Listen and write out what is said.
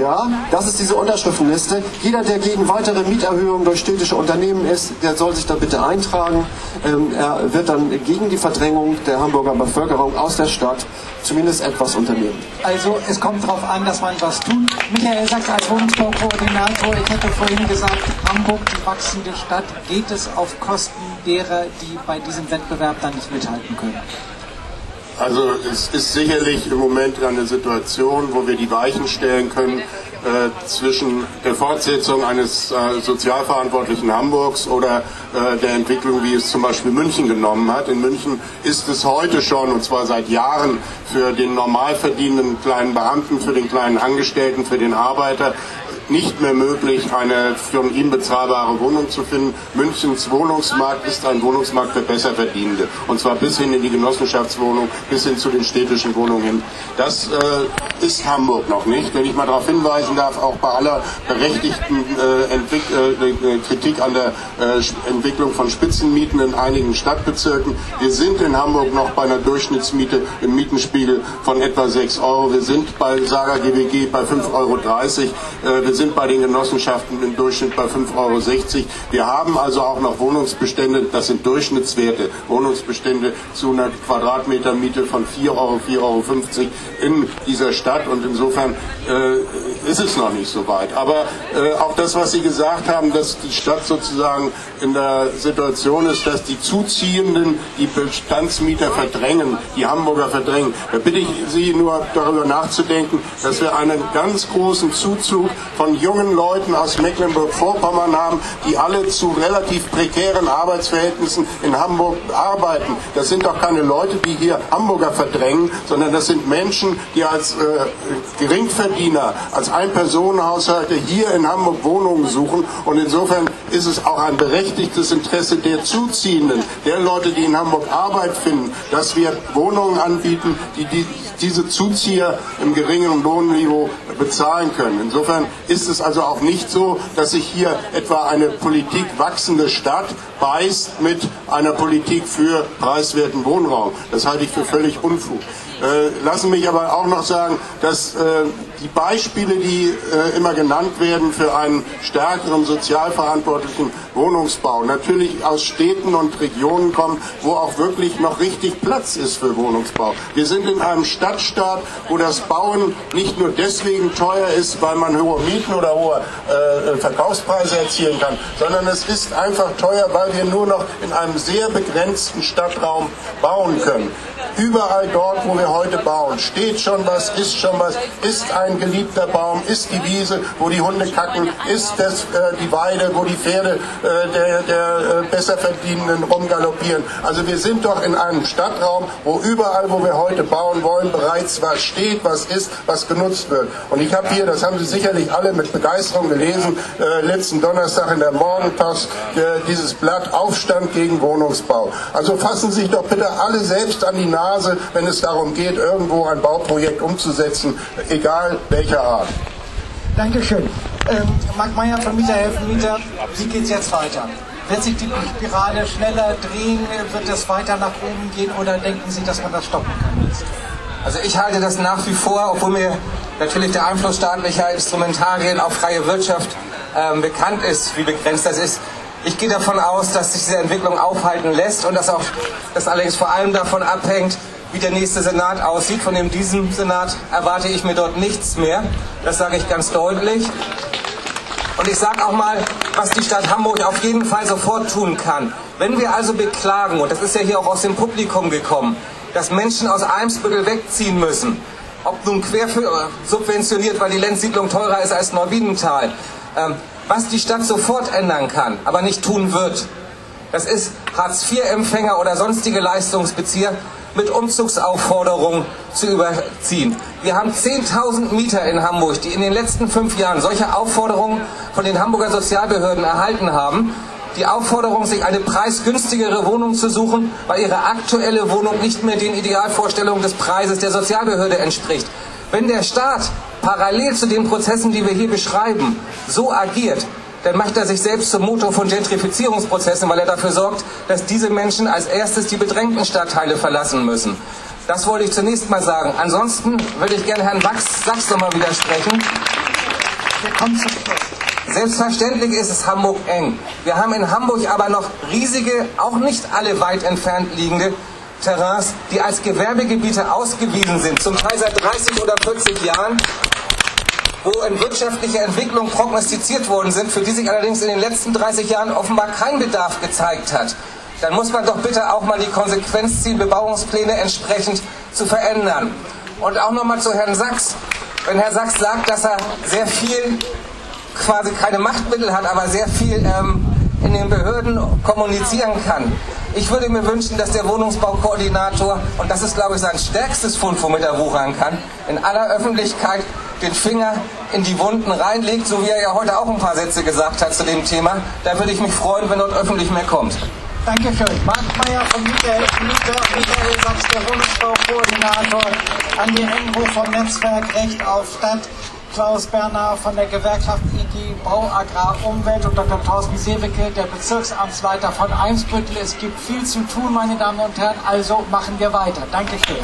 Ja, das ist diese Unterschriftenliste. Jeder, der gegen weitere Mieterhöhungen durch städtische Unternehmen ist, der soll sich da bitte eintragen. Er wird dann gegen die Verdrängung der Hamburger Bevölkerung aus der Stadt zumindest etwas unternehmen. Also es kommt darauf an, dass man was tut. Michael Sachs als Wohnungsbaukoordinator, ich hätte vorhin gesagt, Hamburg, die wachsende Stadt, geht es auf Kosten derer, die bei diesem Wettbewerb dann nicht mithalten können? Also es ist sicherlich im Moment eine Situation, wo wir die Weichen stellen können zwischen der Fortsetzung eines sozialverantwortlichen Hamburgs oder der Entwicklung, wie es zum Beispiel München genommen hat. In München ist es heute schon, und zwar seit Jahren, für den normal verdienenden kleinen Beamten, für den kleinen Angestellten, für den Arbeiter nicht mehr möglich, eine von ihm bezahlbare Wohnung zu finden. Münchens Wohnungsmarkt ist ein Wohnungsmarkt für Besserverdienende. Und zwar bis hin in die Genossenschaftswohnung, bis hin zu den städtischen Wohnungen hin. Das ist Hamburg noch nicht. Wenn ich mal darauf hinweisen darf, auch bei aller berechtigten Kritik an der Entwicklung von Spitzenmieten in einigen Stadtbezirken. Wir sind in Hamburg noch bei einer Durchschnittsmiete im Mietenspiegel von etwa 6 Euro. Wir sind bei Saga GWG bei 5,30 Euro. Wir sind bei den Genossenschaften im Durchschnitt bei 5,60 Euro. Wir haben also auch noch Wohnungsbestände, das sind Durchschnittswerte, Wohnungsbestände zu einer Quadratmetermiete von 4 Euro, 4,50 Euro in dieser Stadt, und insofern ist es noch nicht so weit. Aber auch das, was Sie gesagt haben, dass die Stadt sozusagen in der Situation ist, dass die Zuziehenden die Bestandsmieter verdrängen, die Hamburger verdrängen. Da bitte ich Sie nur darüber nachzudenken, dass wir einen ganz großen Zuzug von jungen Leuten aus Mecklenburg-Vorpommern haben, die alle zu relativ prekären Arbeitsverhältnissen in Hamburg arbeiten. Das sind doch keine Leute, die hier Hamburger verdrängen, sondern das sind Menschen, die als Geringverdiener, als Ein-Personen-Haushalte hier in Hamburg Wohnungen suchen, und insofern ist es auch ein berechtigtes Interesse der Zuziehenden, der Leute, die in Hamburg Arbeit finden, dass wir Wohnungen anbieten, die diese Zuzieher im geringeren Lohnniveau bezahlen können. Insofern ist es also auch nicht so, dass sich hier etwa eine Politik wachsende Stadt beißt mit einer Politik für preiswerten Wohnraum. Das halte ich für völlig Unfug. Lassen mich aber auch noch sagen, dass die Beispiele, die immer genannt werden für einen stärkeren sozialverantwortlichen Wohnungsbau, natürlich aus Städten und Regionen kommen, wo auch wirklich noch richtig Platz ist für Wohnungsbau. Wir sind in einem Stadtstaat, wo das Bauen nicht nur deswegen teuer ist, weil man hohe Mieten oder hohe Verkaufspreise erzielen kann, sondern es ist einfach teuer, weil wir nur noch in einem sehr begrenzten Stadtraum bauen können. Überall dort, wo wir heute bauen, steht schon was, ist ein geliebter Baum, ist die Wiese, wo die Hunde kacken, ist die Weide, wo die Pferde der Besserverdienenden rumgaloppieren. Also wir sind doch in einem Stadtraum, wo überall, wo wir heute bauen wollen, bereits was steht, was ist, was genutzt wird. Und ich habe hier, das haben Sie sicherlich alle mit Begeisterung gelesen, letzten Donnerstag in der Morgenpost, dieses Blatt Aufstand gegen Wohnungsbau. Also fassen Sie sich doch bitte alle selbst an die Nase, wenn es darum geht, irgendwo ein Bauprojekt umzusetzen, egal welcher Art. Dankeschön. Marc Meyer von Mieter helfen Mieter, wie geht es jetzt weiter? Wird sich die Spirale schneller drehen? Wird es weiter nach oben gehen? Oder denken Sie, dass man das stoppen kann jetzt? Also ich halte das nach wie vor, obwohl mir natürlich der Einfluss staatlicher Instrumentarien auf freie Wirtschaft bekannt ist, wie begrenzt das ist. Ich gehe davon aus, dass sich diese Entwicklung aufhalten lässt und dass das allerdings vor allem davon abhängt, wie der nächste Senat aussieht. Von diesem Senat erwarte ich mir dort nichts mehr. Das sage ich ganz deutlich. Und ich sage auch mal, was die Stadt Hamburg auf jeden Fall sofort tun kann. Wenn wir also beklagen, und das ist ja hier auch aus dem Publikum gekommen, dass Menschen aus Eimsbüttel wegziehen müssen, ob nun quersubventioniert, weil die Lenzsiedlung teurer ist als Neuwiedental, was die Stadt sofort ändern kann, aber nicht tun wird, das ist Hartz-IV-Empfänger oder sonstige Leistungsbezieher mit Umzugsaufforderungen zu überziehen. Wir haben 10.000 Mieter in Hamburg, die in den letzten 5 Jahren solche Aufforderungen von den Hamburger Sozialbehörden erhalten haben. Die Aufforderung, sich eine preisgünstigere Wohnung zu suchen, weil ihre aktuelle Wohnung nicht mehr den Idealvorstellungen des Preises der Sozialbehörde entspricht. Wenn der Staat parallel zu den Prozessen, die wir hier beschreiben, so agiert, dann macht er sich selbst zum Motor von Gentrifizierungsprozessen, weil er dafür sorgt, dass diese Menschen als erstes die bedrängten Stadtteile verlassen müssen. Das wollte ich zunächst mal sagen. Ansonsten würde ich gerne Herrn Sachs nochmal widersprechen. Wir kommen zum Schluss. Selbstverständlich ist es Hamburg eng. Wir haben in Hamburg aber noch riesige, auch nicht alle weit entfernt liegende Terrains, die als Gewerbegebiete ausgewiesen sind, zum Teil seit 30 oder 40 Jahren, wo in wirtschaftliche Entwicklungen prognostiziert worden sind, für die sich allerdings in den letzten 30 Jahren offenbar kein Bedarf gezeigt hat. Dann muss man doch bitte auch mal die Konsequenz ziehen, Bebauungspläne entsprechend zu verändern. Und auch nochmal zu Herrn Sachs. Wenn Herr Sachs sagt, dass er sehr viel, quasi keine Machtmittel hat, aber sehr viel in den Behörden kommunizieren kann. Ich würde mir wünschen, dass der Wohnungsbaukoordinator, und das ist, glaube ich, sein stärkstes Fund, womit er wuchern kann, in aller Öffentlichkeit den Finger in die Wunden reinlegt, so wie er ja heute auch ein paar Sätze gesagt hat zu dem Thema. Da würde ich mich freuen, wenn dort öffentlich mehr kommt. Dankeschön. Marc Meyer von Michael Sachs, der Wohnungsbaukoordinator, Andi Engroh vom Netzwerk Recht auf Stadt, Klaus Berner von der Gewerkschaft IG Bau, Agrar, Umwelt und Dr. Thorsten Sewicke, der Bezirksamtsleiter von Eimsbüttel. Es gibt viel zu tun, meine Damen und Herren, also machen wir weiter. Dankeschön.